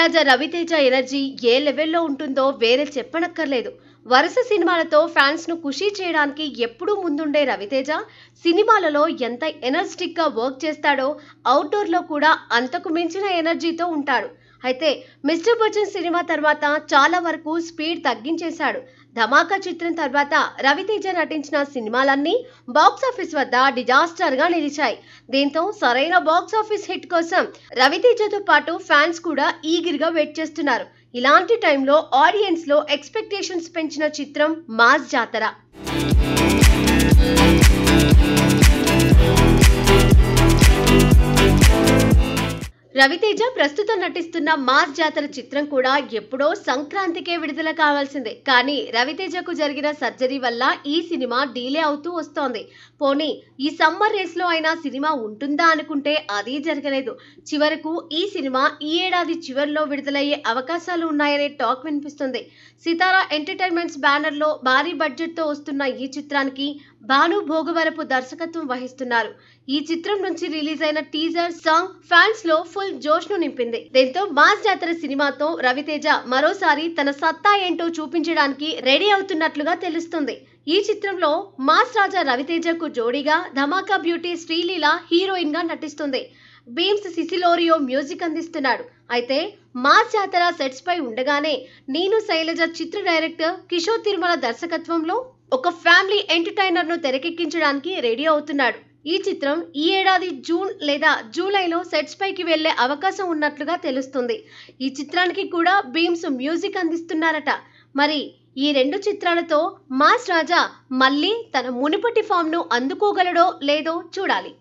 రాజా Raviteja energy ఏ లెవెల్లో ఉంటుందో వేరే చెప్పనక్కర్లేదు. వరుస సినిమాలతో ఫ్యాన్స్ ను ఖుషీ చేయడానికి ఎప్పుడూ ముందుండే రవితేజ సినిమాలలో ఎంత ఎనర్జెటిక్ గా వర్క్ చేస్తాడో అవుట్డోర్ లో కూడా అంతకు మించిన ఎనర్జీతో ఉంటాడు. అయితే మిస్టర్ బచ్చన్ సినిమా తర్వాత చాలా వరకు స్పీడ్ తగ్గించేశాడు. ధమాకా చిత్రం తర్వాత రవితేజ నటించిన సినిమాలన్నీ బాక్సాఫీస్ వద్ద డిజాస్టర్ గా నిలిచాయి. దీంతో సరైన బాక్సాఫీస్ హిట్ కోసం రవితేజతో పాటు ఫ్యాన్స్ కూడా ఈగిర్గా వెయిట్ చేస్తున్నారు. ఇలాంటి టైంలో ఆడియన్స్ లో ఎక్స్పెక్టేషన్స్ పెంచిన చిత్రం మాస్ జాతర. రవితేజ ప్రస్తుతం నటిస్తున్న మాస్ జాతర చిత్రం కూడా ఎప్పుడో సంక్రాంతికే విడుదల కావాల్సిందే. కానీ రవితేజకు జరిగిన సర్జరీ వల్ల ఈ సినిమా డీలే అవుతూ వస్తోంది. పోనీ ఈ సమ్మర్ రేస్ లో అయినా సినిమా ఉంటుందా అనుకుంటే అది జరగలేదు. చివరకు ఈ సినిమా ఈ ఏడాది చివరిలో విడుదలయ్యే అవకాశాలు ఉన్నాయనే టాక్ వినిపిస్తుంది. సితారా ఎంటర్టైన్మెంట్స్ బ్యానర్ లో భారీ బడ్జెట్ తో వస్తున్న ఈ చిత్రానికి భాను భోగవరపు దర్శకత్వం వహిస్తున్నారు. ఈ చిత్రం నుంచి రిలీజ్ అయిన టీజర్ సాంగ్ ఫ్యాన్స్ లో ఫుల్ జోష్ ను నింపింది. దీంతో మాస్ జాతర సినిమాతో రవితేజ మరోసారి తన సత్తా ఏంటో చూపించడానికి రెడీ అవుతున్నట్లుగా తెలుస్తుంది. ఈ చిత్రంలో మాస్ రాజా రవితేజకు జోడీగా ధమాకా బ్యూటీ శ్రీలీల హీరోయిన్ గా నటిస్తుంది. బీమ్స్ సిసిలోరియో మ్యూజిక్ అందిస్తున్నాడు. అయితే మాస్ జాతర సెట్స్ పై ఉండగానే నేను శైలజ చిత్ర డైరెక్టర్ కిషోర్ తిరుమల దర్శకత్వంలో ఒక ఫ్యామిలీ ఎంటర్టైనర్ ను తెరకెక్కించడానికి రెడీ అవుతున్నాడు. ఈ చిత్రం ఈ ఏడాది జూన్ లేదా జూలైలో సెట్స్ పైకి వెళ్లే అవకాశం ఉన్నట్లుగా తెలుస్తుంది. ఈ చిత్రానికి కూడా బీమ్స్ మ్యూజిక్ అందిస్తున్నారట. మరి ఈ రెండు చిత్రాలతో మాస్ రాజా మళ్ళీ తన మునుపటి ఫామ్ ను అందుకోగలడో లేదో చూడాలి.